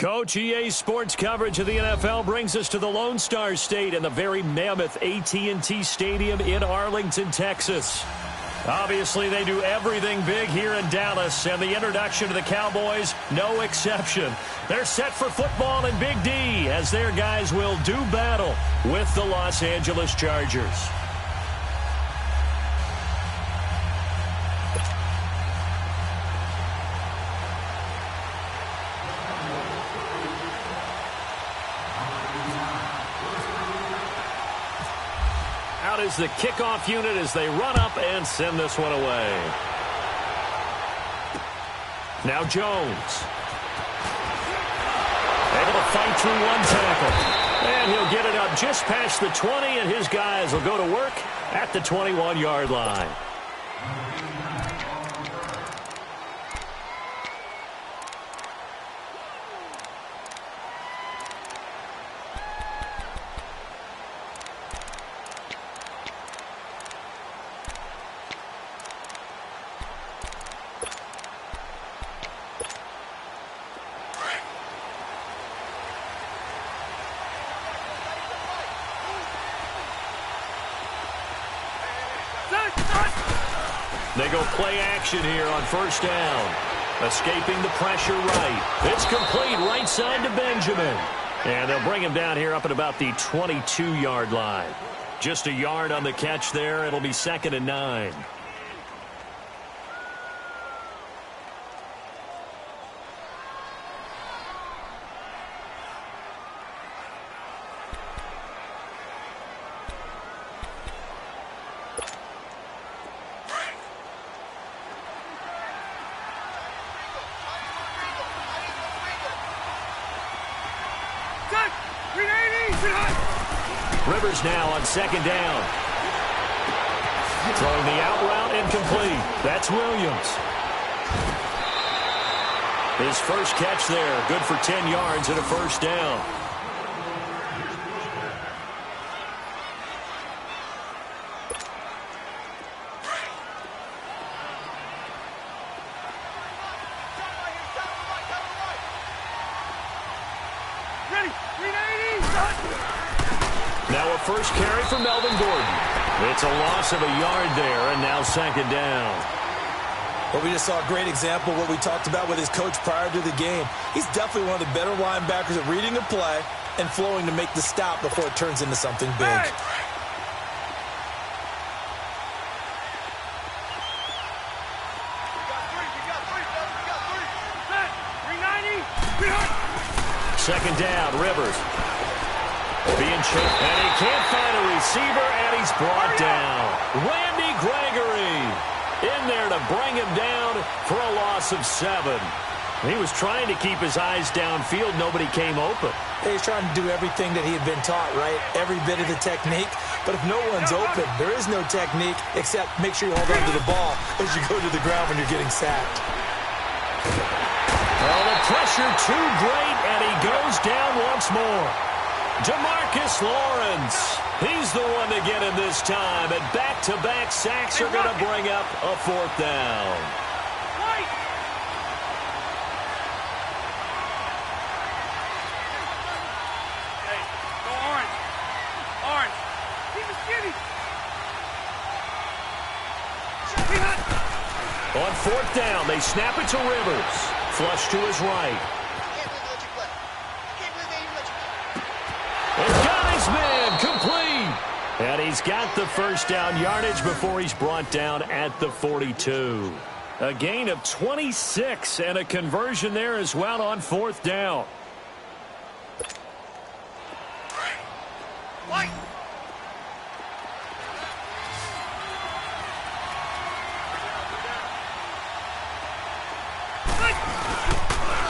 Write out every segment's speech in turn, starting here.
Coach, EA Sports coverage of the NFL brings us to the Lone Star State and the very mammoth AT&T Stadium in Arlington, Texas. Obviously, they do everything big here in Dallas, and the introduction to the Cowboys, no exception. They're set for football in Big D as their guys will do battle with the Los Angeles Chargers. Out is the kickoff unit as they run up and send this one away. Now Jones. Able to fight through one tackle. And he'll get it up just past the 20, and his guys will go to work at the 21-yard line. They go play action here on first down. Escaping the pressure right. It's complete right side to Benjamin. And they'll bring him down here up at about the 22-yard line. Just a yard on the catch there. It'll be 2nd and 9. Rivers now on 2nd down. Throwing the out route incomplete. That's Williams. His first catch there. Good for 10 yards and a first down. First carry for Melvin Gordon. It's a loss of a yard there, and now 2nd down. Well, we just saw a great example of what we talked about with his coach prior to the game. He's definitely one of the better linebackers at reading a play and flowing to make the stop before it turns into something big. Hey! Second down, Rivers. Being chased, and he can't find a receiver, and he's brought down. Randy Gregory in there to bring him down for a loss of 7. He was trying to keep his eyes downfield. Nobody came open. He's trying to do everything that he had been taught, right? Every bit of the technique. But if no one's open, there is no technique except make sure you hold on to the ball as you go to the ground when you're getting sacked. Well, the pressure too great, and he goes down once more. Demarcus Lawrence, he's the one to get him this time, and back-to-back sacks are going to bring up a 4th down. Hey, go orange. Orange. Keep it skinny. On 4th down, they snap it to Rivers. Flush to his right. It's got his man complete. And he's got the first down yardage before he's brought down at the 42. A gain of 26 and a conversion there as well on 4th down.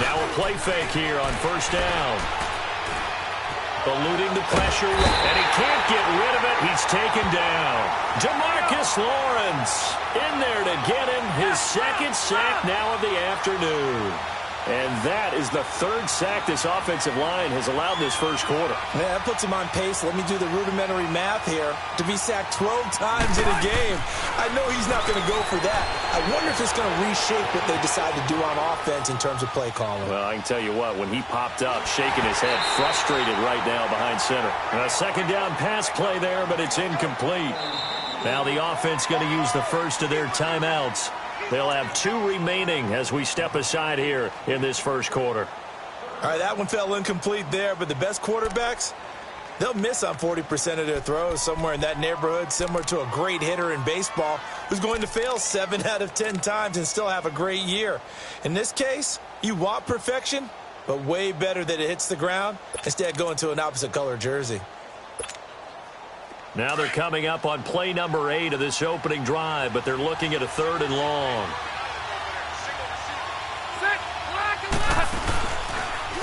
Now a play fake here on first down. Eluding the pressure, and he can't get rid of it. He's taken down. Demarcus Lawrence in there to get him his 2nd sack now of the afternoon. And that is the third sack this offensive line has allowed this first quarter. Yeah, that puts him on pace. Let me do the rudimentary math here. To be sacked 12 times in a game, I know he's not going to go for that. I wonder if it's going to reshape what they decide to do on offense in terms of play calling. Well, I can tell you what, when he popped up, shaking his head, frustrated right now behind center. A second down pass play there, but it's incomplete. Now the offense going to use the first of their timeouts. They'll have 2 remaining as we step aside here in this first quarter. All right, that one fell incomplete there, but the best quarterbacks, they'll miss on 40% of their throws, somewhere in that neighborhood, similar to a great hitter in baseball who's going to fail 7 out of 10 times and still have a great year. In this case, you want perfection, but way better that it hits the ground instead of going to an opposite color jersey. Now they're coming up on play number 8 of this opening drive, but they're looking at a 3rd and long.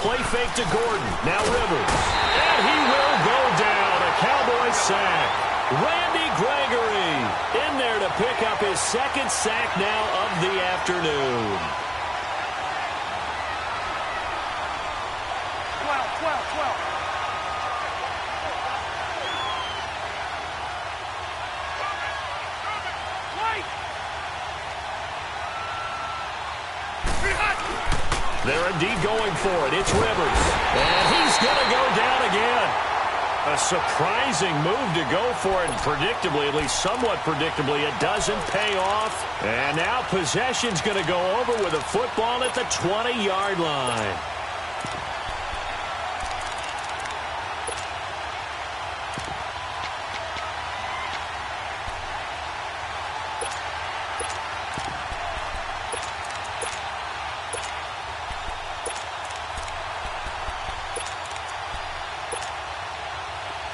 Play fake to Gordon. Now Rivers. And he will go down. A Cowboys sack. Randy Gregory in there to pick up his 2nd sack now of the afternoon. 12. They're indeed going for it. It's Rivers. And he's going to go down again. A surprising move to go for it. And predictably, at least somewhat predictably, it doesn't pay off. And now possession's going to go over with a football at the 20-yard line.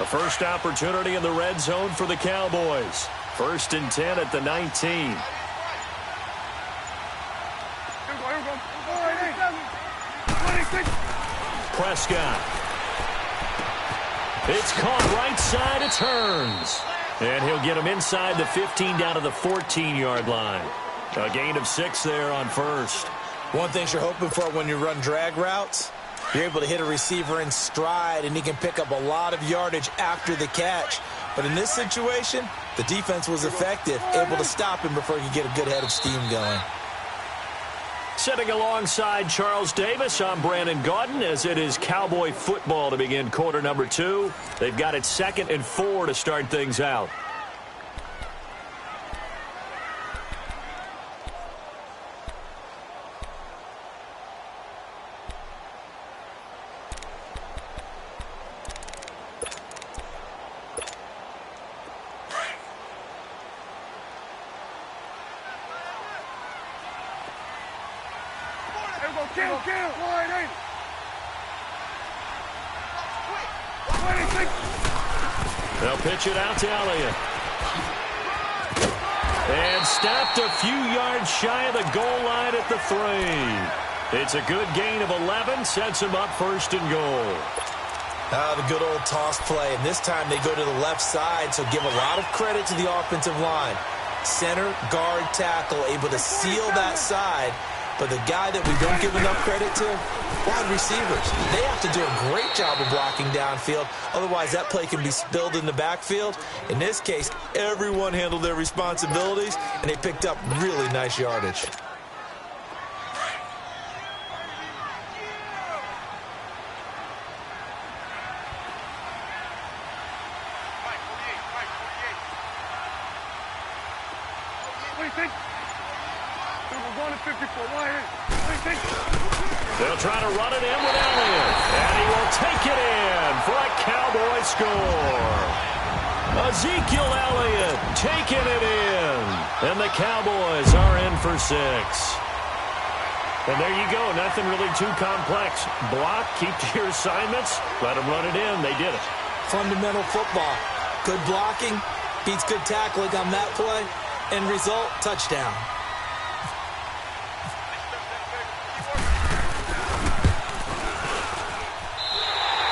First opportunity in the red zone for the Cowboys. 1st and 10 at the 19. Prescott. It's caught right side. It turns. And he'll get him inside the 15 down to the 14-yard line. A gain of 6 there on 1st. One thing you're hoping for when you run drag routes, you're able to hit a receiver in stride, and he can pick up a lot of yardage after the catch. But in this situation, the defense was effective, able to stop him before he could get a good head of steam going. Sitting alongside Charles Davis, I'm Brandon Gaudin, as it is Cowboy football to begin quarter number 2. They've got it 2nd and 4 to start things out. They'll pitch it out to Elliott. And stopped a few yards shy of the goal line at the 3. It's a good gain of 11, sets him up 1st and goal. The good old toss play, and this time they go to the left side, so give a lot of credit to the offensive line. Center, guard, tackle, able to seal that side. But the guy that we don't give enough credit to, wide receivers. They have to do a great job of blocking downfield. Otherwise, that play can be spilled in the backfield. In this case, everyone handled their responsibilities, and they picked up really nice yardage. They'll try to run it in with Elliott. And he will take it in for a Cowboy score. Ezekiel Elliott taking it in. And the Cowboys are in for 6. And there you go. Nothing really too complex. Block, keep to your assignments, let them run it in. They did it. Fundamental football. Good blocking beats good tackling on that play. End result, touchdown.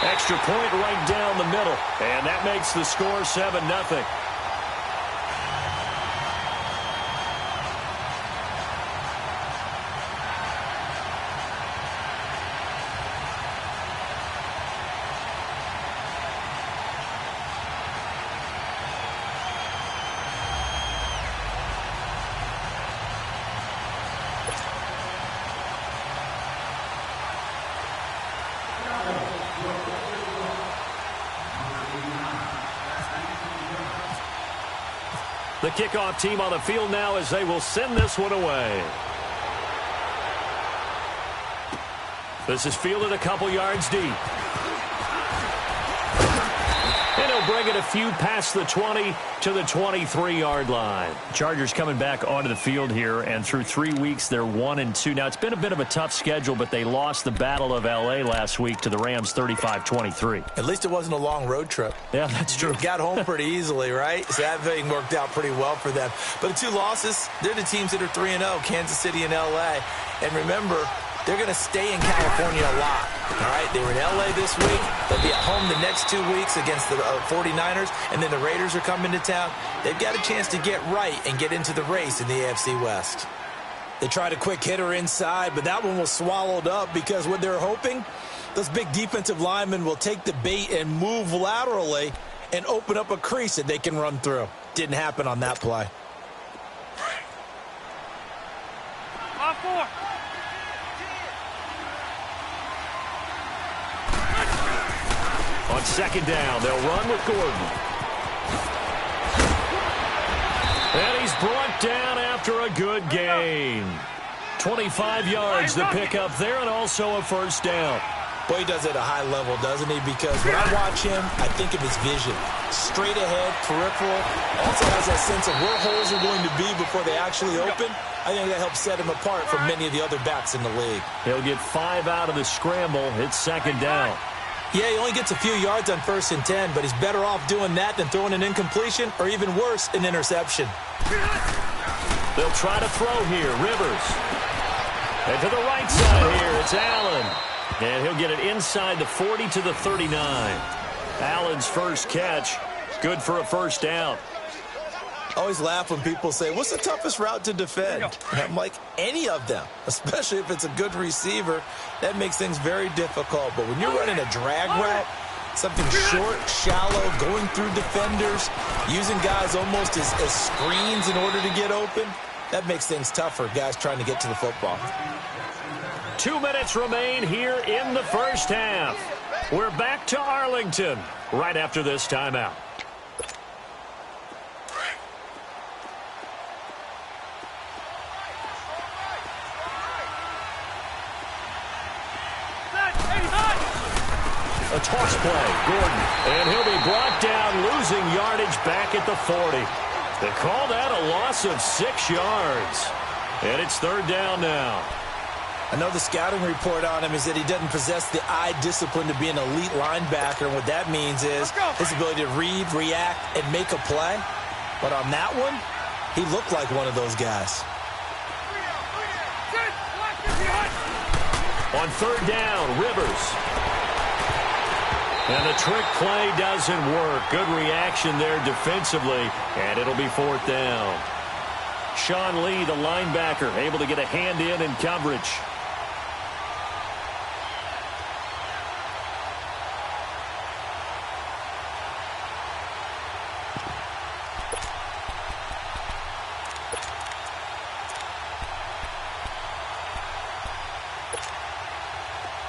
Extra point right down the middle. And that makes the score 7-0. The kickoff team on the field now as they will send this one away. This is fielded a couple yards deep. And he'll bring it a few past the 20 to the 23-yard line. Chargers coming back onto the field here, and through 3 weeks, they're 1-2. Now, it's been a bit of a tough schedule, but they lost the Battle of L.A. last week to the Rams 35-23. At least it wasn't a long road trip. Yeah, that's true. Got home pretty easily, right? So that thing worked out pretty well for them. But the 2 losses, they're the teams that are 3-0, Kansas City and L.A. And remember, they're going to stay in California a lot. All right, they were in L.A. this week. They'll be at home the next 2 weeks against the 49ers, and then the Raiders are coming to town. They've got a chance to get right and get into the race in the AFC West. They tried a quick hitter inside, but that one was swallowed up because what they're hoping, those big defensive linemen will take the bait and move laterally and open up a crease that they can run through. Didn't happen on that play. 5-4. On second down, they'll run with Gordon. And he's brought down after a good gain. 25 yards the pickup there, and also a first down. Boy, he does it at a high level, doesn't he? Because when I watch him, I think of his vision. Straight ahead, peripheral. Also has that sense of where holes are going to be before they actually open. I think that helps set him apart from many of the other backs in the league. He'll get 5 out of the scramble. It's second down. Yeah, he only gets a few yards on 1st and 10, but he's better off doing that than throwing an incompletion or even worse, an interception. They'll try to throw here. Rivers. And to the right side here, it's Allen. And he'll get it inside the 40 to the 39. Allen's first catch, good for a first down. I always laugh when people say, what's the toughest route to defend? And I'm like, any of them, especially if it's a good receiver. That makes things very difficult. But when you're running a drag route, something short, shallow, going through defenders, using guys almost as screens in order to get open, that makes things tougher, guys trying to get to the football. 2 minutes remain here in the first half. We're back to Arlington right after this timeout. A toss play, Gordon, and he'll be brought down, losing yardage back at the 40. They call that a loss of 6 yards, and it's third down now. I know the scouting report on him is that he doesn't possess the eye discipline to be an elite linebacker, and what that means is his ability to read, react, and make a play. But on that one, he looked like one of those guys. On third down, Rivers. And the trick play doesn't work. Good reaction there defensively, and it'll be fourth down. Sean Lee, the linebacker, able to get a hand in coverage.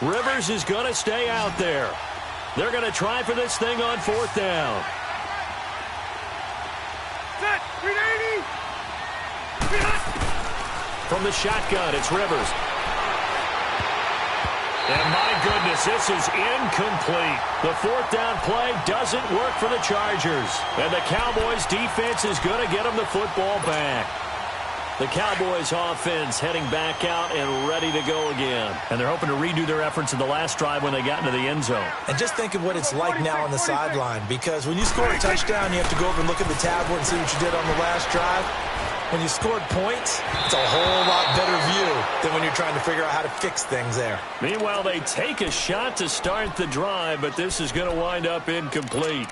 Rivers is going to stay out there. They're going to try for this thing on fourth down. Set, 380. From the shotgun, it's Rivers. And my goodness, this is incomplete. The fourth down play doesn't work for the Chargers. And the Cowboys defense is going to get them the football back. The Cowboys offense heading back out and ready to go again. And they're hoping to redo their efforts in the last drive when they got into the end zone. And just think of what it's like now on the sideline, because when you score a touchdown, you have to go over and look at the tablet and see what you did on the last drive. When you scored points, it's a whole lot better view than when you're trying to figure out how to fix things there. Meanwhile, they take a shot to start the drive, but this is going to wind up incomplete.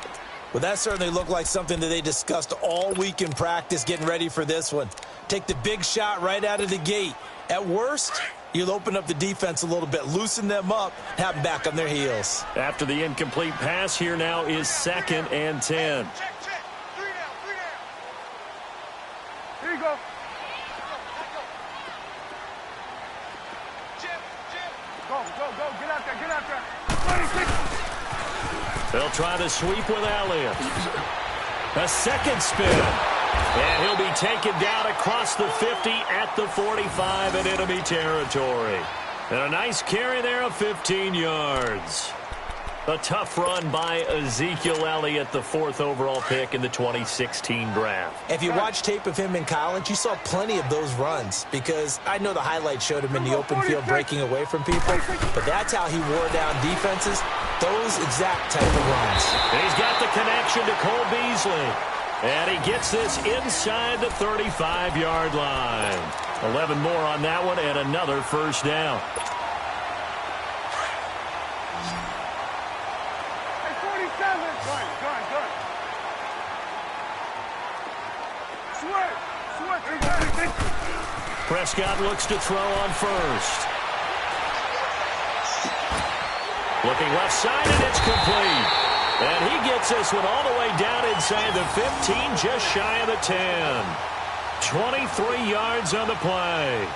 Well, that certainly looked like something that they discussed all week in practice getting ready for this one. Take the big shot right out of the gate. At worst, you'll open up the defense a little bit, loosen them up, have them back on their heels. After the incomplete pass, here now is 2nd and 10. Check. 3 down. Here you go. Go. Get out there. 26. They'll try to sweep with Elliott. A second spin. And he'll be taken down across the 50 at the 45 in enemy territory. And a nice carry there of 15 yards. A tough run by Ezekiel Elliott, the 4th overall pick in the 2016 draft. If you watch tape of him in college, you saw plenty of those runs because I know the highlights showed him in the open field breaking away from people, but that's how he wore down defenses, those exact type of runs. And he's got the connection to Cole Beasley. And he gets this inside the 35-yard line. 11 more on that one and another first down. Prescott looks to throw on first. Looking left side, and it's complete. And he gets this one all the way down inside the 15, just shy of the 10. 23 yards on the play.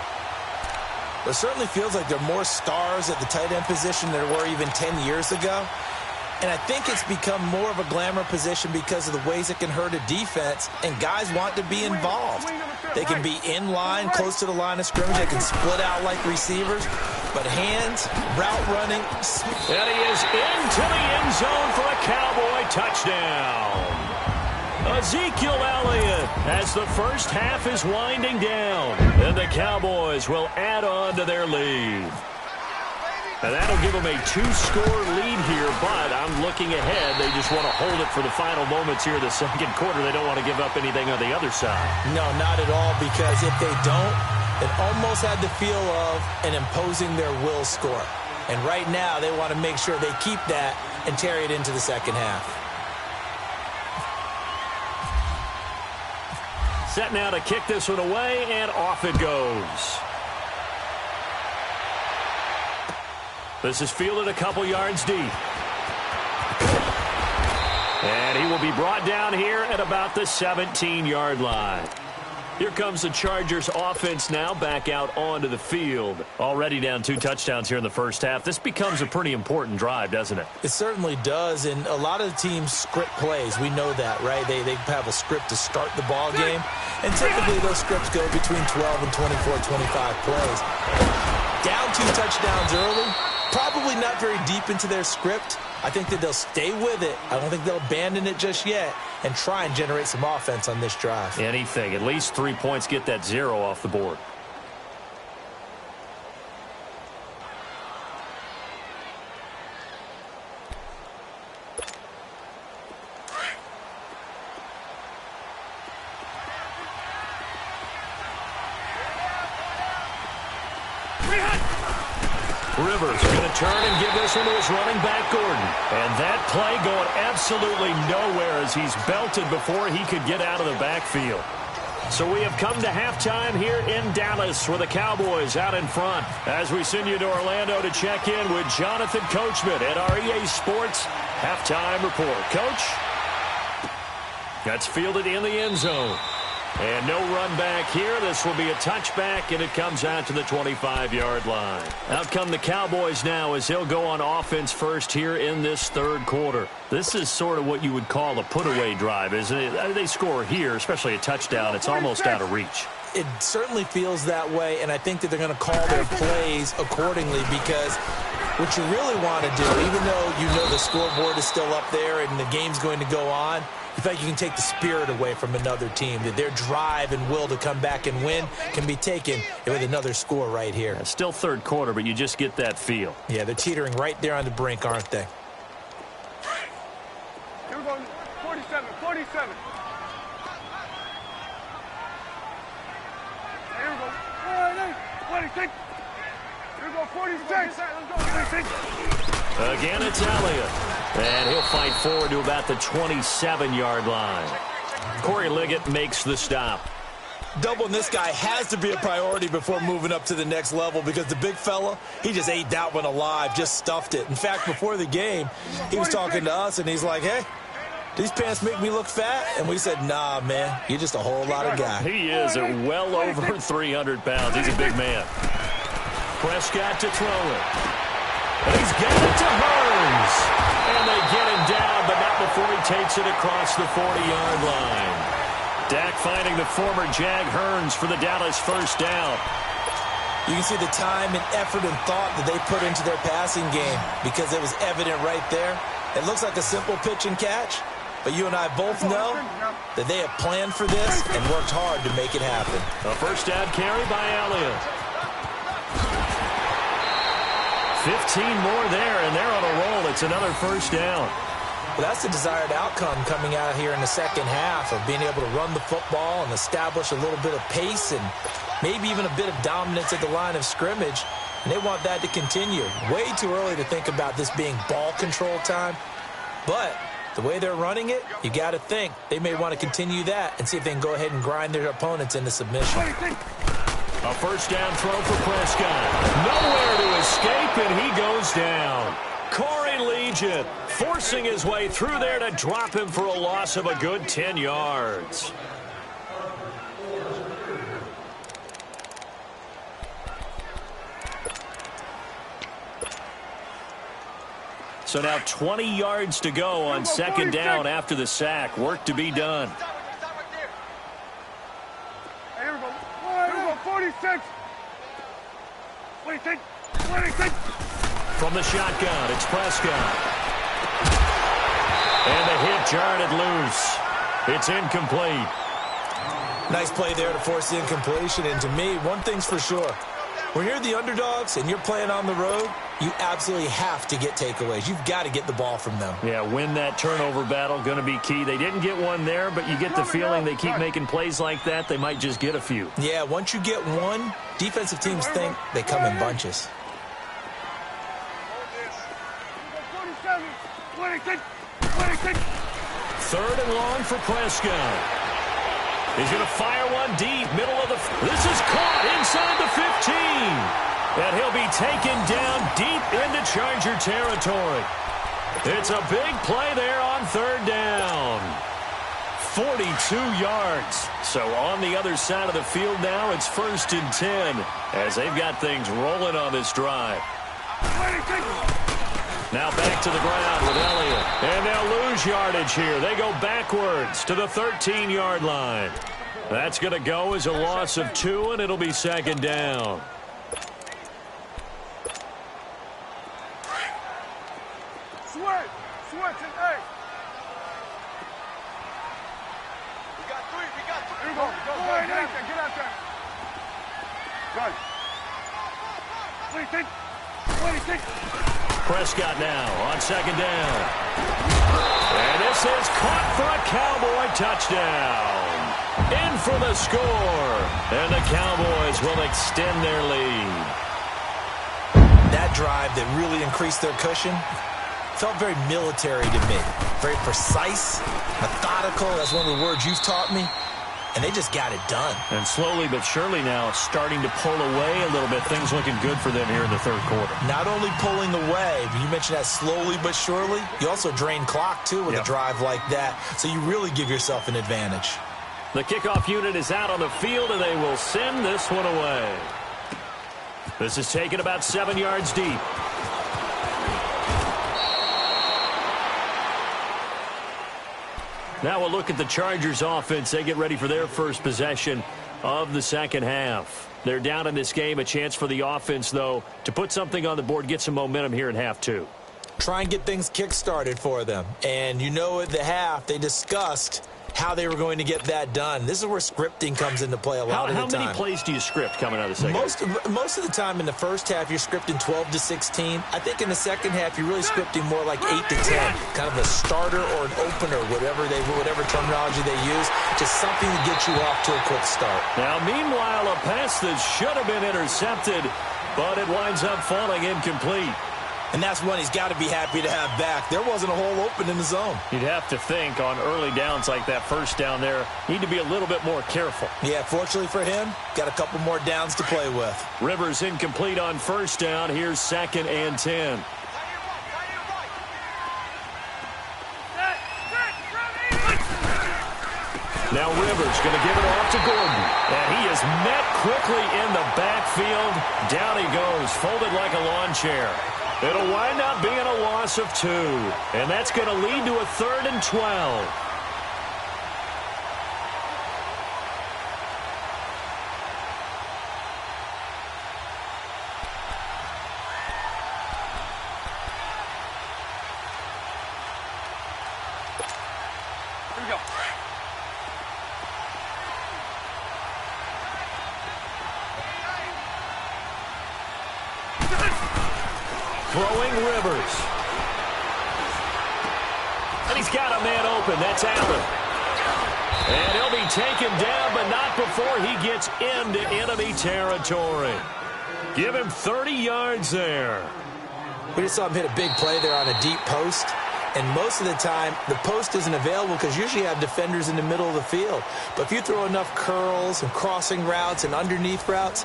It certainly feels like there are more stars at the tight end position than there were even 10 years ago. And I think it's become more of a glamour position because of the ways it can hurt a defense, and guys want to be involved. They can be in line, close to the line of scrimmage. They can split out like receivers. But hands, route running. And he is into the end zone for a Cowboy touchdown. Ezekiel Elliott as the first half is winding down. And the Cowboys will add on to their lead. And that'll give them a 2-score lead here, but I'm looking ahead. They just want to hold it for the final moments here in the second quarter. They don't want to give up anything on the other side. No, not at all, because if they don't, it almost had the feel of an imposing their will score. And right now, they want to make sure they keep that and carry it into the second half. Set now to kick this one away, and off it goes. This is fielded a couple yards deep. And he will be brought down here at about the 17-yard line. Here comes the Chargers offense now back out onto the field. Already down 2 touchdowns here in the first half. This becomes a pretty important drive, doesn't it? It certainly does, and a lot of the teams script plays. We know that, right? They have a script to start the ball game, and typically those scripts go between 12 and 24, 25 plays. Down 2 touchdowns early. Probably not very deep into their script. I think that they'll stay with it. I don't think they'll abandon it just yet and try and generate some offense on this drive. Anything. At least 3 points, get that 0 off the board. Rivers going to turn and give this one to his running back, Gordon. And that play going absolutely nowhere as he's belted before he could get out of the backfield. So we have come to halftime here in Dallas with the Cowboys out in front. As we send you to Orlando to check in with Jonathan Coachman at our EA Sports Halftime Report. Coach? That's fielded in the end zone. And no run back here. This will be a touchback, and it comes out to the 25-yard line. Out come the Cowboys now as they'll go on offense first here in this third quarter. This is sort of what you would call a put-away drive, isn't it? They score here, especially a touchdown. It's almost out of reach. It certainly feels that way, and I think that they're going to call their plays accordingly because what you really want to do, even though you know the scoreboard is still up there and the game's going to go on, you feel like you can take the spirit away from another team, that their drive and will to come back and win can be taken with another score right here. It's still third quarter, but you just get that feel. Yeah, they're teetering right there on the brink, aren't they? Here we go, 47, 47. Here we go, 26. Here we go, 46. Let's go, 46. Again, it's Elliott. And he'll fight forward to about the 27-yard line. Corey Liggett makes the stop. Doubling this guy has to be a priority before moving up to the next level because the big fella, he just ate that one alive, just stuffed it. In fact, before the game, he was talking to us, and he's like, hey, these pants make me look fat? And we said, nah, man, you're just a whole lot of guy. He is at well over 300 pounds. He's a big man. Prescott to throw it. And he's got it to Hurns. And they get him down, but not before he takes it across the 40-yard line. Dak finding the former Jag Hearns for the Dallas first down. You can see the time and effort and thought that they put into their passing game because it was evident right there. It looks like a simple pitch and catch, but you and I both know that they have planned for this and worked hard to make it happen. A first down carry by Elliott. 15 more there, and they're on a roll. It's another first down. Well, that's the desired outcome coming out here in the second half of being able to run the football and establish a little bit of pace and maybe even a bit of dominance at the line of scrimmage. And they want that to continue. Way too early to think about this being ball control time. But the way they're running it, you got to think they may want to continue that and see if they can go ahead and grind their opponents into submission. A first down throw for Prescott. Nowhere to escape, and he goes down. Corey Legion forcing his way through there to drop him for a loss of a good 10 yards. So now 20 yards to go on second down after the sack. Work to be done. Here we go. Here we go. 46. 26. 26. From the shotgun, it's Prescott. And the hit jarred it loose. It's incomplete. Nice play there to force the incompletion. And to me, one thing's for sure. When you're the underdogs and you're playing on the road, you absolutely have to get takeaways. You've got to get the ball from them. Yeah, win that turnover battle, going to be key. They didn't get one there, but you get the feeling they keep making plays like that, they might just get a few. Yeah, once you get one, defensive teams think they come in bunches. 26. 26. Third and long for Prescott. He's going to fire one deep, middle of the... This is caught inside the 15. And he'll be taken down deep into Charger territory. It's a big play there on third down. 42 yards. So on the other side of the field now, it's 1st and 10 as they've got things rolling on this drive. 26. Now back to the ground with Elliott. And they'll lose yardage here. They go backwards to the 13-yard line. That's going to go as a loss of 2, and it'll be second down. Switch. Switch and 8. We got 3. We got 3. Here we go. Get out there. Get out there. Good. 26. 26. Prescott now on second down. And this is caught for a Cowboy touchdown. In for the score. And the Cowboys will extend their lead. That drive that really increased their cushion felt very military to me. Very precise, methodical. That's one of the words you've taught me. And they just got it done. And slowly but surely now starting to pull away a little bit. Things looking good for them here in the third quarter. Not only pulling away, but you mentioned that slowly but surely. You also drain clock, too, with a drive like that. So you really give yourself an advantage. The kickoff unit is out on the field, and they will send this one away. This is taken about 7 yards deep. Now we'll look at the Chargers offense. They get ready for their first possession of the second half. They're down in this game. A chance for the offense, though, to put something on the board, get some momentum here in half 2. Try and get things kick-started for them. And you know at the half, they discussed how they were going to get that done. This is where scripting comes into play a lot of the time. How many plays do you script coming out of the second half? Most of the time in the first half, you're scripting 12 to 16. I think in the second half, you're really scripting more like 8 to 10. Kind of a starter or an opener, whatever terminology they use. Just something to get you off to a quick start. Now, meanwhile, a pass that should have been intercepted, but it winds up falling incomplete. And that's one he's got to be happy to have back. There wasn't a hole open in the zone. You'd have to think on early downs like that first down there, need to be a little bit more careful. Yeah, fortunately for him, got a couple more downs to play with. Rivers incomplete on first down. Here's 2nd and 10. Now Rivers going to give it off to Gordon. And he is met quickly in the backfield. Down he goes, folded like a lawn chair. It'll wind up being a loss of 2. And that's going to lead to a 3rd and 12. Throwing Rivers. And he's got a man open. That's Allen. And he'll be taken down, but not before he gets into enemy territory. Give him 30 yards there. We just saw him hit a big play there on a deep post. And most of the time, the post isn't available because usually you have defenders in the middle of the field. But if you throw enough curls and crossing routes and underneath routes,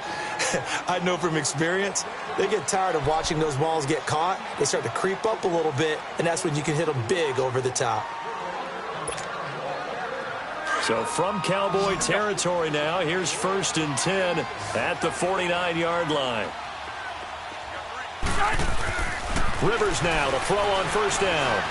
I know from experience, they get tired of watching those balls get caught. They start to creep up a little bit, and that's when you can hit them big over the top. So from Cowboy territory now, here's 1st and 10 at the 49-yard line. Rivers now to throw on 1st down.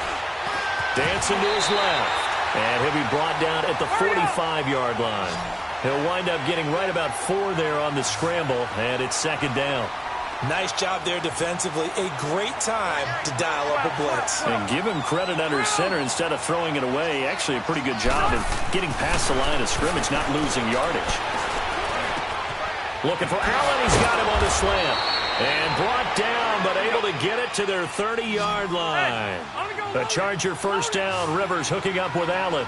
Dancing to his left. And he'll be brought down at the 45-yard line. He'll wind up getting right about 4 there on the scramble, and it's 2nd down. Nice job there defensively. A great time to dial up a blitz. And give him credit under center instead of throwing it away. Actually a pretty good job of getting past the line of scrimmage, not losing yardage. Looking for Allen. He's got him on the slant. And brought down, but able to get it to their 30-yard line. The Charger 1st down. Rivers hooking up with Allen.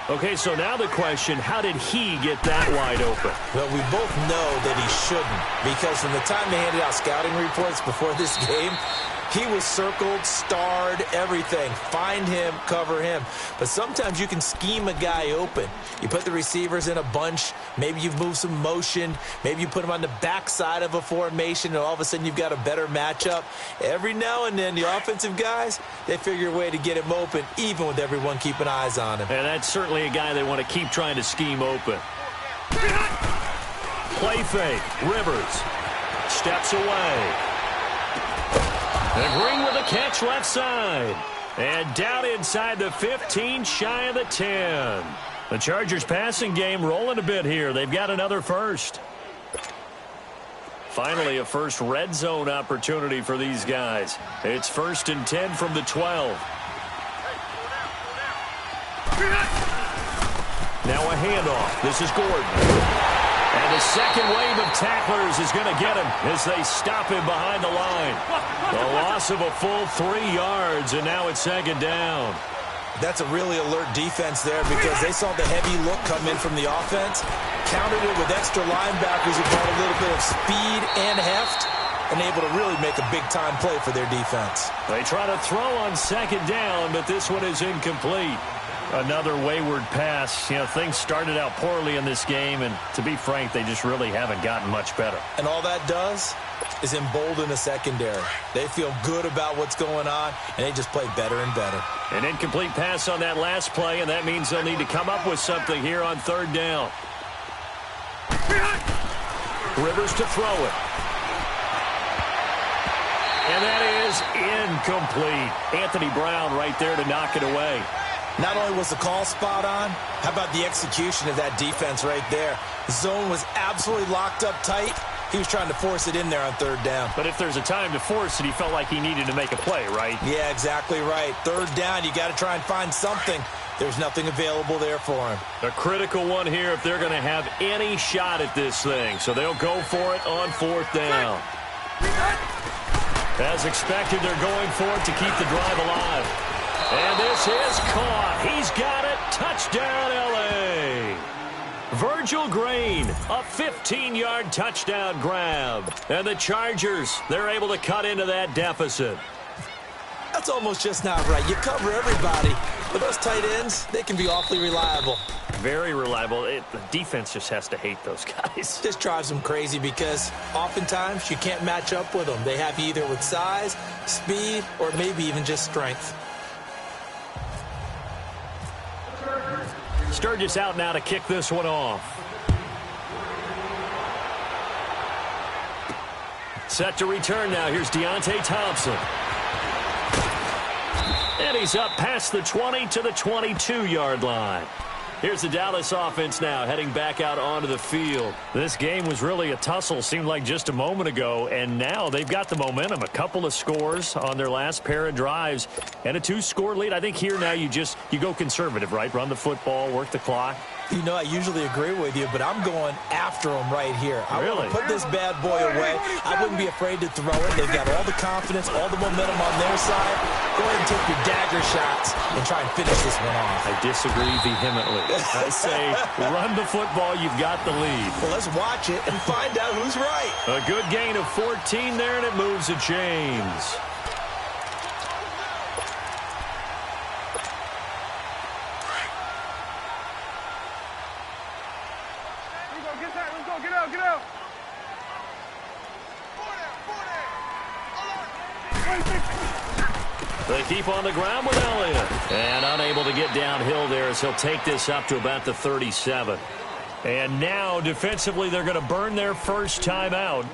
Okay, so now the question, how did he get that wide open? Well, we both know that he shouldn't, because from the time they handed out scouting reports before this game, he was circled, starred, everything. Find him, cover him. But sometimes you can scheme a guy open. You put the receivers in a bunch. Maybe you've moved some motion. Maybe you put him on the backside of a formation, and all of a sudden you've got a better matchup. Every now and then, the offensive guys, they figure a way to get him open, even with everyone keeping eyes on him. And that's certainly a guy they want to keep trying to scheme open. Play fake. Rivers steps away. And Green with a catch left side. And down inside the 15, shy of the 10. The Chargers passing game rolling a bit here. They've got another 1st. Finally, a first red zone opportunity for these guys. It's 1st and 10 from the 12. Now a handoff. This is Gordon. And the second wave of tacklers is going to get him as they stop him behind the line. The loss of a full 3 yards, and now it's 2nd down. That's a really alert defense there because they saw the heavy look come in from the offense, countered it with extra linebackers who brought a little bit of speed and heft, and able to really make a big-time play for their defense. They try to throw on 2nd down, but this one is incomplete. Another wayward pass. You know, things started out poorly in this game, and to be frank, they just really haven't gotten much better. And all that does is embolden the secondary. They feel good about what's going on, and they just play better and better. An incomplete pass on that last play, and that means they'll need to come up with something here on 3rd down. Rivers to throw it. And that is incomplete. Anthony Brown right there to knock it away. Not only was the call spot on, how about the execution of that defense right there? The zone was absolutely locked up tight. He was trying to force it in there on 3rd down. But if there's a time to force it, he felt like he needed to make a play, right? Yeah, exactly right. 3rd down, you got to try and find something. There's nothing available there for him. A critical one here if they're going to have any shot at this thing. So they'll go for it on 4th down. As expected, they're going for it to keep the drive alive. And this is caught. He's got it. Touchdown, L.A. Virgil Green, a 15-yard touchdown grab. And the Chargers, they're able to cut into that deficit. That's almost just not right. You cover everybody. But those tight ends, they can be awfully reliable. Very reliable. The defense just has to hate those guys. This drives them crazy because oftentimes you can't match up with them. They have you either with size, speed, or maybe even just strength. Sturgis out now to kick this one off. Set to return now. Here's Deontay Thompson. And he's up past the 20 to the 22-yard line. Here's the Dallas offense now heading back out onto the field. This game was really a tussle, seemed like just a moment ago, and now they've got the momentum. A couple of scores on their last pair of drives and a 2-score lead. I think here now you go conservative, right? Run the football, work the clock. You know, I usually agree with you, but I'm going after him right here. I want to put this bad boy away. I wouldn't be afraid to throw it. They've got all the confidence, all the momentum on their side. Go ahead and take your dagger shots and try and finish this one off. I disagree vehemently. I say run the football. You've got the lead. Well, let's watch it and find out who's right. A good gain of 14 there, and it moves the chains. They keep on the ground with Elliott. And unable to get downhill there as he'll take this up to about the 37. And now, defensively, they're going to burn their first timeout.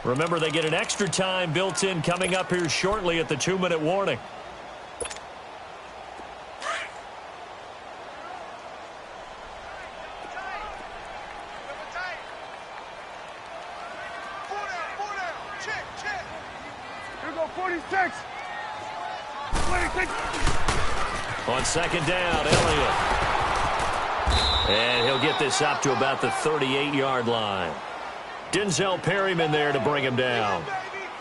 Remember, they get an extra time built in coming up here shortly at the 2-minute warning. On second down, Elliott. And he'll get this up to about the 38-yard line. Denzel Perryman there to bring him down.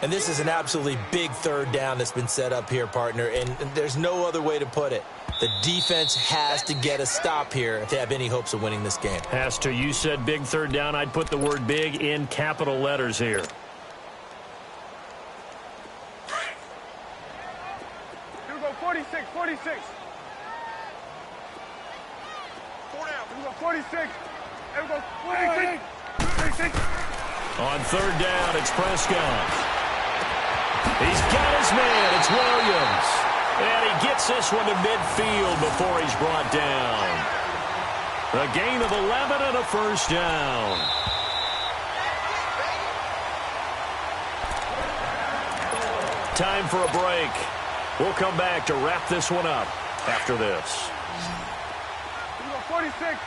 And this is an absolutely big third down that's been set up here, partner, and there's no other way to put it. The defense has to get a stop here if they have any hopes of winning this game. Has to. You said big third down. I'd put the word big in capital letters here. Here we go, 46. 46. There we go. 46. On third down, it's Prescott. He's got his man. It's Williams. And he gets this one to midfield before he's brought down. A gain of 11 and a first down. Time for a break. We'll come back to wrap this one up after this. Here we go, 46.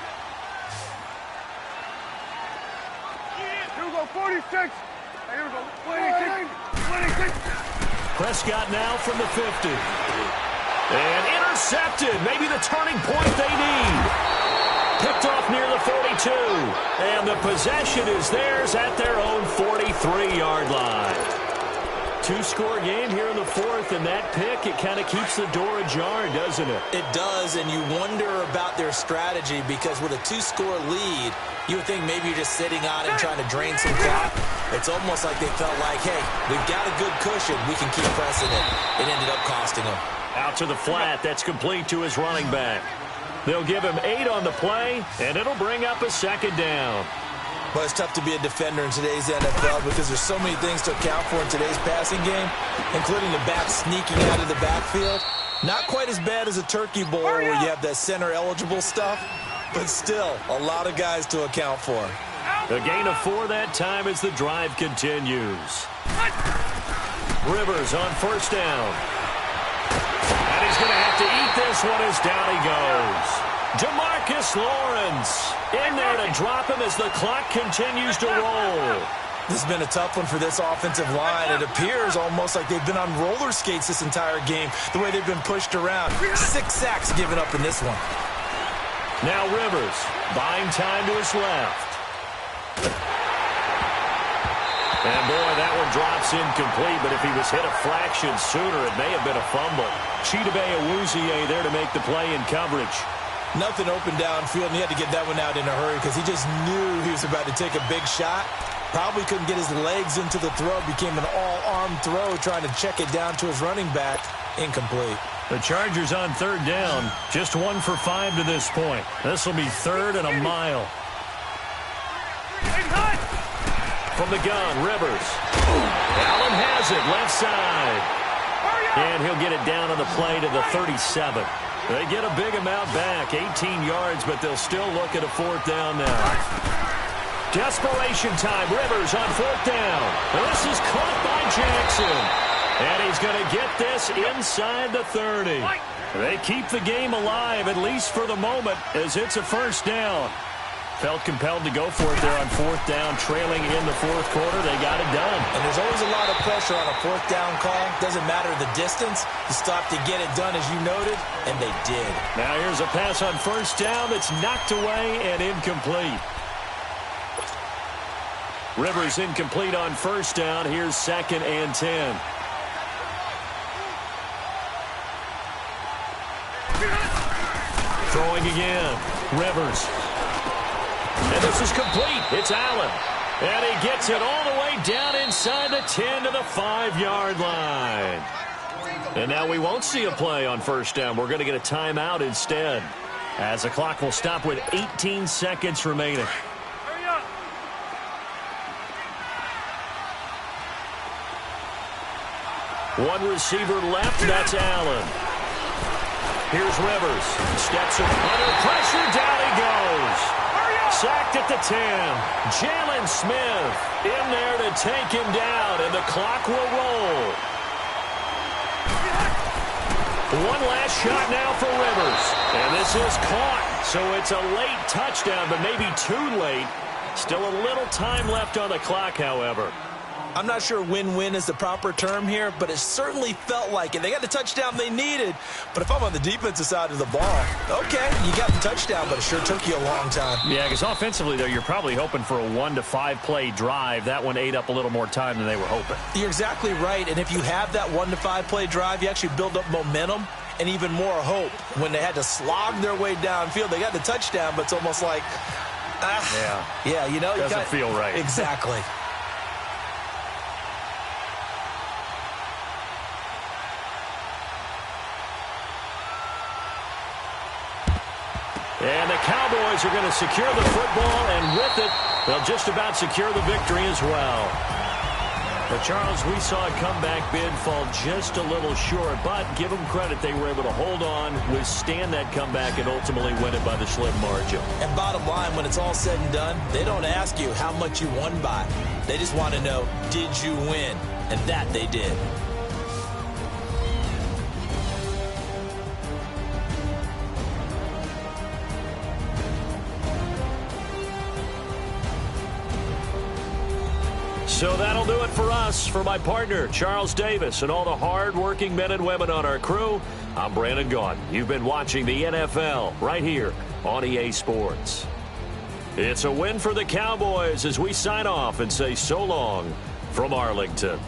Here we go, 46. Here we go, 26. Prescott now from the 50. And intercepted. Maybe the turning point they need. Picked off near the 42. And the possession is theirs at their own 43-yard line. Two-score game here in the fourth, and that pick, it kind of keeps the door ajar, doesn't it? It does, and you wonder about their strategy because with a two-score lead, you would think maybe you're just sitting on it and trying to drain some clock. It's almost like they felt like, hey, we've got a good cushion. We can keep pressing it. It ended up costing them. Out to the flat. That's complete to his running back. They'll give him 8 on the play, and it'll bring up a second down. Well, it's tough to be a defender in today's NFL because there's so many things to account for in today's passing game, including the back sneaking out of the backfield. Not quite as bad as a turkey bowl where you have that center-eligible stuff, but still a lot of guys to account for. A gain of 4 that time as the drive continues. Rivers on first down. And he's going to have to eat this one as down he goes. DeMarcus Lawrence in there to drop him as the clock continues to roll. This has been a tough one for this offensive line. It appears almost like they've been on roller skates this entire game, the way they've been pushed around. 6 sacks given up in this one. Now Rivers buying time to his left. And boy, that one drops incomplete, but if he was hit a fraction sooner, it may have been a fumble. Chidobe Awuzie there to make the play in coverage. Nothing open downfield, and he had to get that one out in a hurry because he just knew he was about to take a big shot. Probably couldn't get his legs into the throw. Became an all-arm throw trying to check it down to his running back. Incomplete. The Chargers on third down. Just 1 for 5 to this point. This will be 3rd and a mile. From the gun, Rivers. Allen has it, left side. And he'll get it down on the play to the 37. They get a big amount back, 18 yards, but they'll still look at a 4th down now. Desperation time, Rivers on 4th down. This is caught by Jackson. And he's going to get this inside the 30. They keep the game alive, at least for the moment, as it's a first down. Felt compelled to go for it there on fourth down, trailing in the fourth quarter. They got it done. And there's always a lot of pressure on a fourth down call. Doesn't matter the distance. You stop to get it done, as you noted, and they did. Now here's a pass on first down that's knocked away and incomplete. Rivers incomplete on first down. Here's 2nd and 10. Throwing again. Rivers. And this is complete. It's Allen. And he gets it all the way down inside the 10 to the 5-yard line. And now we won't see a play on first down. We're going to get a timeout instead, as the clock will stop with 18 seconds remaining. Hurry up. One receiver left. That's Allen. Here's Rivers. Steps under pressure. Down he goes. Sacked at the 10. Jalen Smith in there to take him down, and the clock will roll. One last shot now for Rivers. And this is caught. So it's a late touchdown, but maybe too late. Still a little time left on the clock, however. I'm not sure win-win is the proper term here, but it certainly felt like it. They got the touchdown they needed, but if I'm on the defensive side of the ball, okay, you got the touchdown, but it sure took you a long time. Yeah, because offensively, though, you're probably hoping for a 1 to 5 play drive. That one ate up a little more time than they were hoping. You're exactly right, and if you have that 1 to 5 play drive, you actually build up momentum and even more hope. When they had to slog their way downfield, they got the touchdown, but it's almost like, yeah, you know, doesn't feel right. Exactly. And the Cowboys are going to secure the football, and with it, they'll just about secure the victory as well. But, Charles, we saw a comeback bid fall just a little short, but give them credit, they were able to hold on, withstand that comeback, and ultimately win it by the slim margin. And bottom line, when it's all said and done, they don't ask you how much you won by. They just want to know, did you win? And that they did. So that'll do it for us. For my partner, Charles Davis, and all the hard-working men and women on our crew, I'm Brandon Gaughan. You've been watching the NFL right here on EA Sports. It's a win for the Cowboys as we sign off and say so long from Arlington.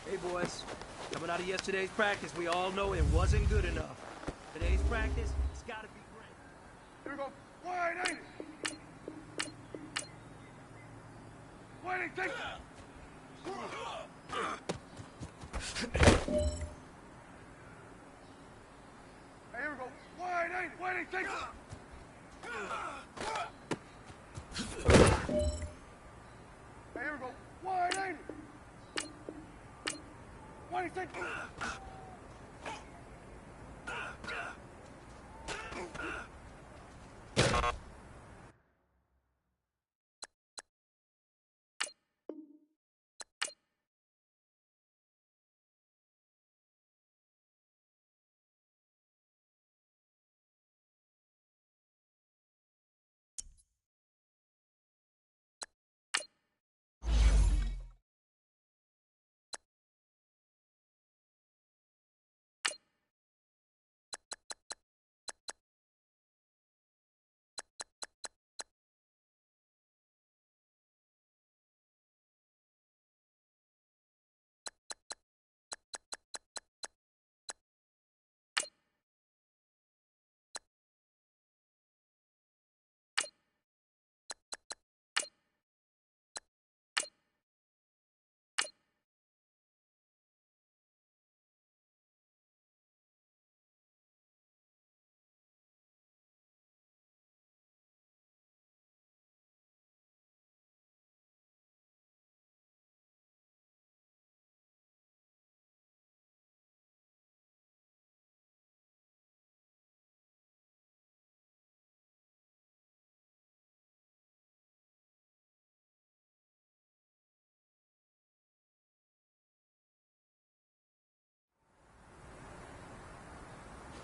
Hey boys, coming out of yesterday's practice, we all know it wasn't good enough. Today's practice, it's gotta be great. Here we go. Wide 80. Wide 80. Take that. Hey, here we go. Wide 80. Wide 80. Take that. Hey, here we go. Wide 80. Wide 80. Take that.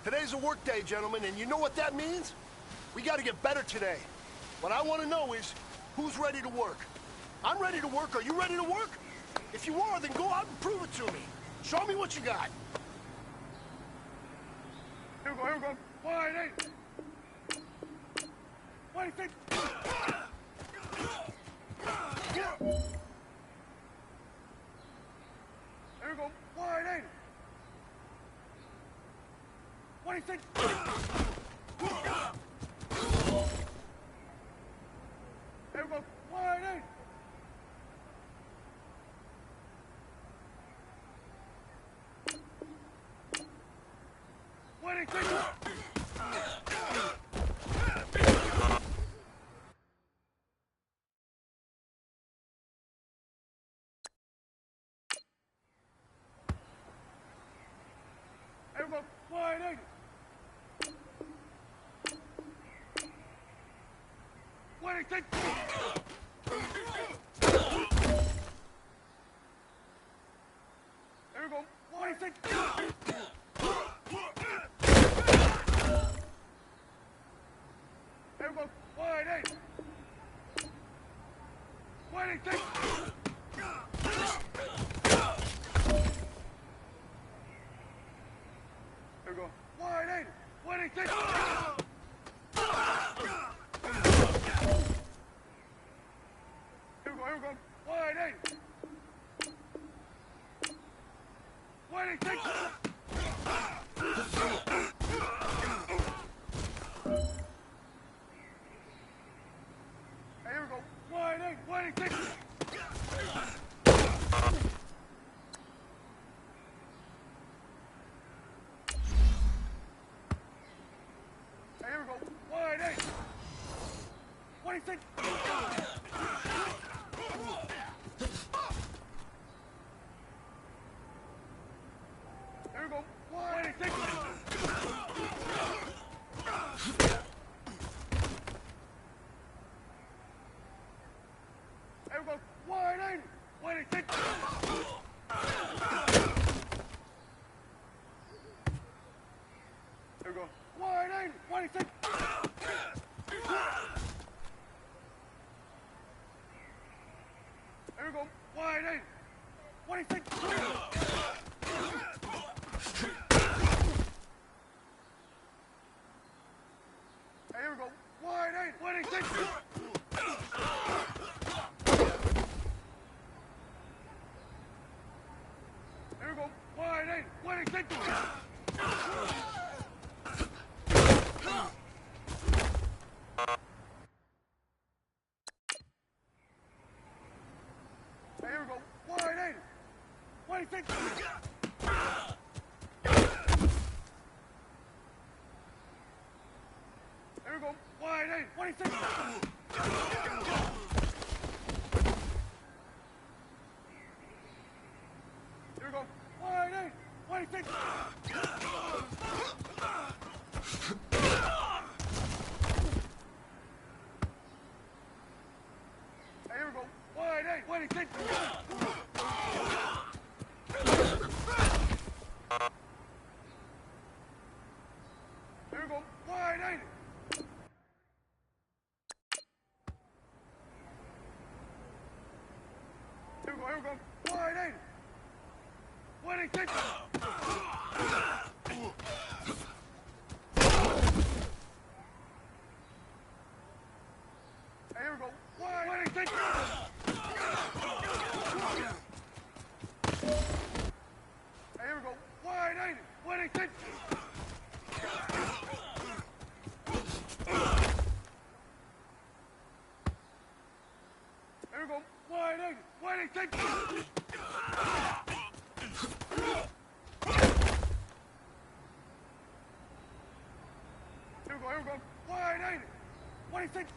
Today's a work day, gentlemen, and you know what that means? We gotta get better today. What I want to know is, who's ready to work? I'm ready to work. Are you ready to work? If you are, then go out and prove it to me. Show me what you got. Here we go. Here we go. Wide 80. Wide 80. Here we go. Wide 80. Wide 80. Here we go. Wide 80. Wide 80. Here we go. Wide 80. Wide 80. Here we go. Wide 80. Here we go. Wide eight. Wide eight, take. Here we go. Wide eight, take. Here we go. Wide eight. 26. Here we go. 26. Here we go. Wide eight. 26. Here we go. Wide eight. 26. Here we go. Wide eight. 26. Here we go. Wide eight. 26. Here we go. Wide eight. 26. Here we go. Wide eight. 26. Here we go. Wide eight. 26. Here we go. Wide eight. 26. Here we go. Wide eight. 26. Here we go. Wide eight. Here we go. Wide eight. 26. Here we go. Wide 26. Here we go. Wide 8. 26. Here we go. Wide 8. 26. Here we go. Wide 8. 26.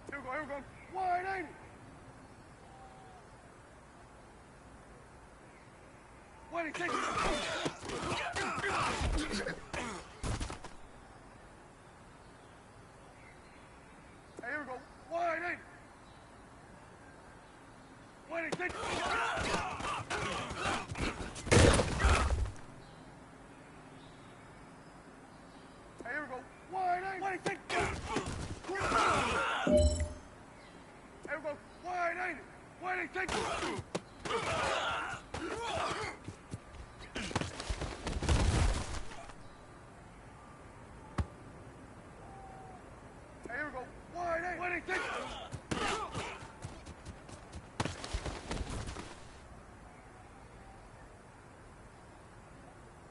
Here we go. Wide 8. 26. Here we go. Wide 8. 26. Here we go. Wide 8. 26. Here we go. Wide 8. 26. Here we go. Wide 8. 26.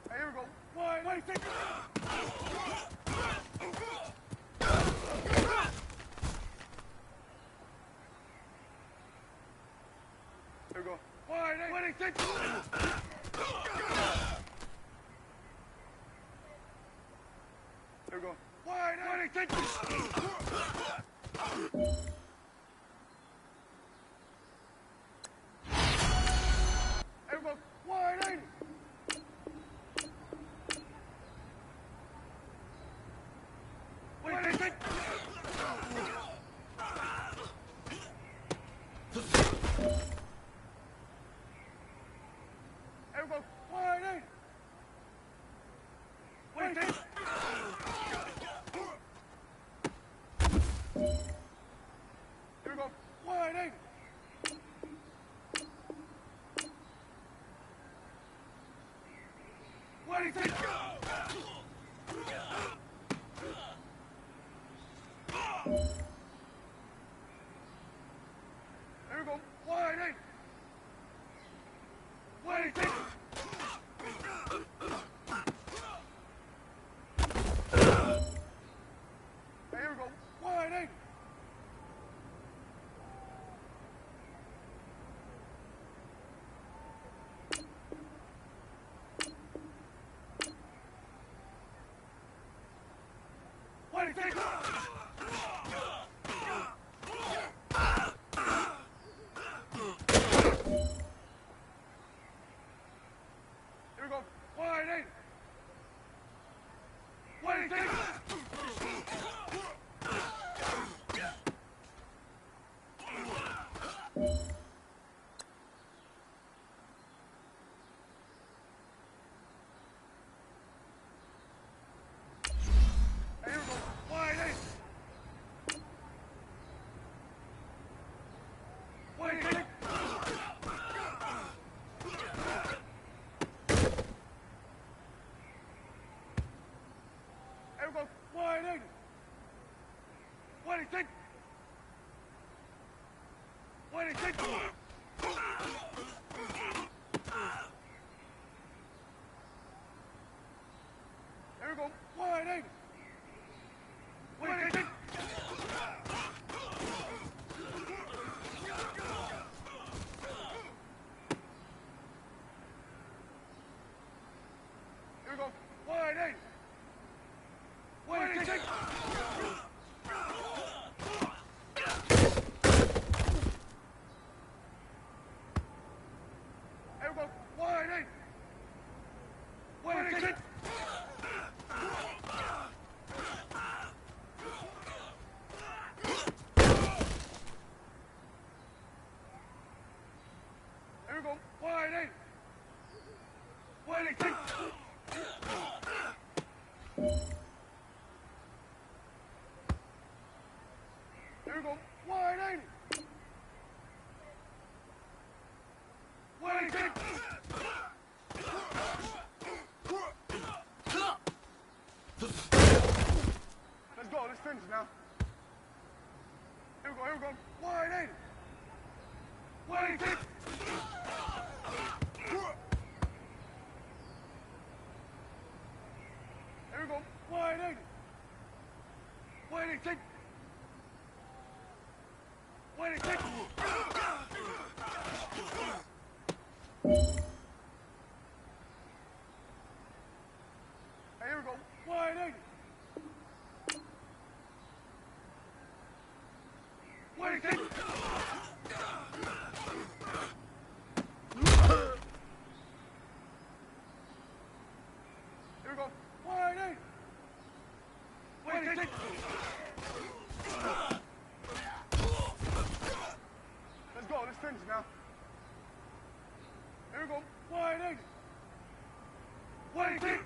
Here we go. Wide 26. Here we go. Wide 8. 26. Here we go. Wide 26. Here we go. Wide 8. 26. Here we go. Wide 8. 26. Here we go. Wide 8. What do you think? There we go. Wide eight. What do you think? There we go. Wide eight. What do you think? Here we go. Wide eight. What do you think? Here we go. Wide eight. What do you think? Here we go. Wide eight. What do you think? What do you think? Here we go. Wide eight. What do you think? Here we go. Wide eight. What do you think? Here we go. Wide eight. What do you think? Here we go. Wide eight. What do you think? Here we go. Wide eight. What do you think? Let's go. Let's finish now. Here we go. Here we go. Wide eight. What do you think? Here we go. Wide eight. What do you think? What do you think? Here we go. Wide eight. What do you think? Here we go. Wide eight. What do you think? Let's go. Let's finish now. Here we go. Wide eight. What do you think?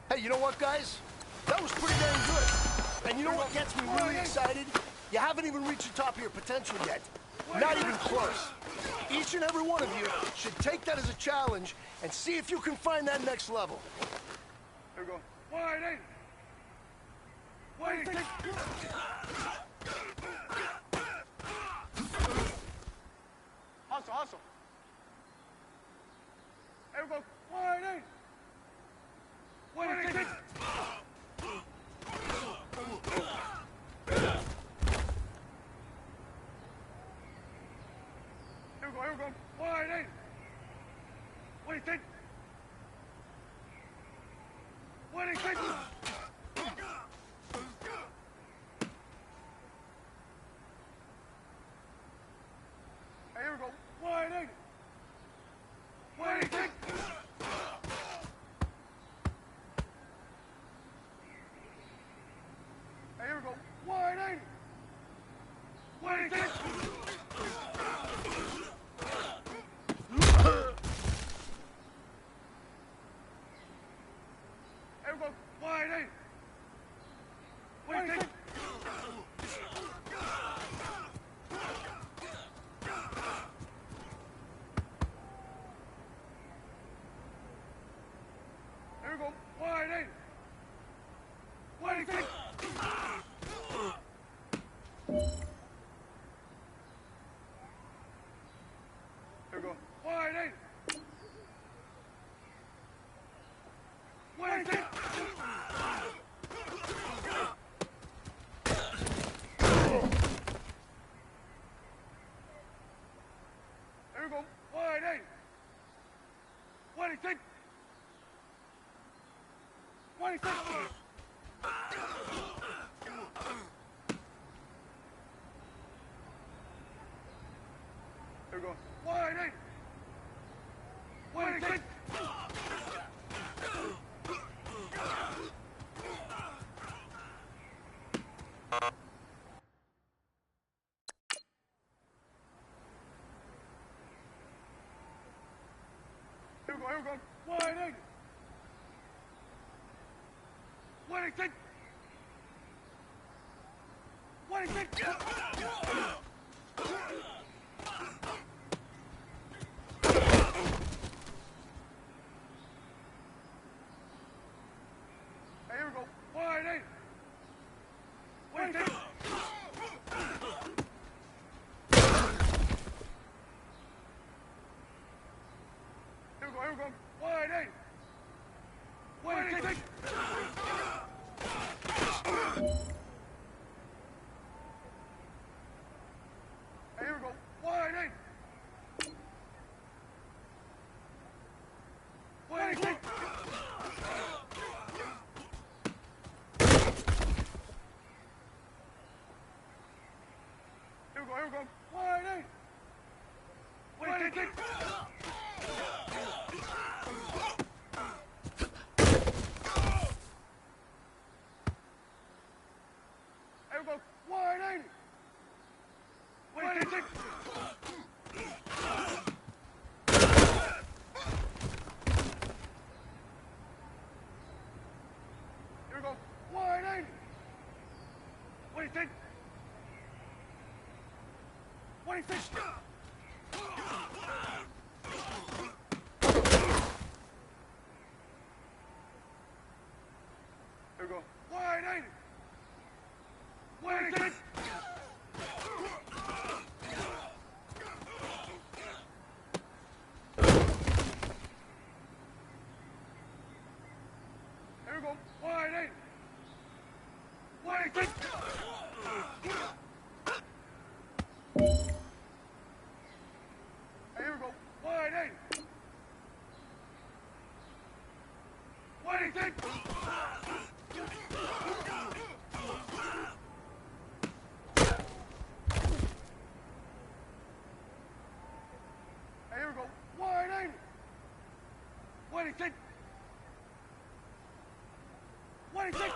Hey, you know what, guys? That was pretty dang good. And you know what gets me really excited? You haven't even reached the top of your potential yet. Not even close. Each and every one of you should take that as a challenge and see if you can find that next level. Here we go. Wide eight. What do you think? Hustle, hustle. Here we go. Wide eight. What do you think? Here we go. Here we go. Wide eight. What do you think? What do you think? go. 180. 180. Here we go. 180. 180. 180. Hey, here we go. 180. 180. Here we go. 180. 180. Hey, here we go. 180. 180. Here we go. 180. 180. Here we go. 180. 180. Here we go. 180. 180. 180. Here we go. 180. 180. Here we go. 180. 180. Hey, here we go. 180. 180. Hey, here we go. 180. 180. 180.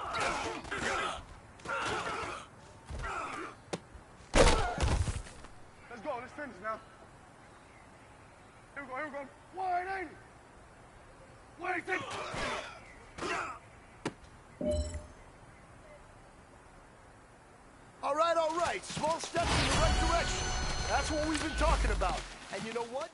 Let's go. Let's finish now. Here we go. 180. 180. All right. Small steps in the right direction. That's what we've been talking about. And you know what?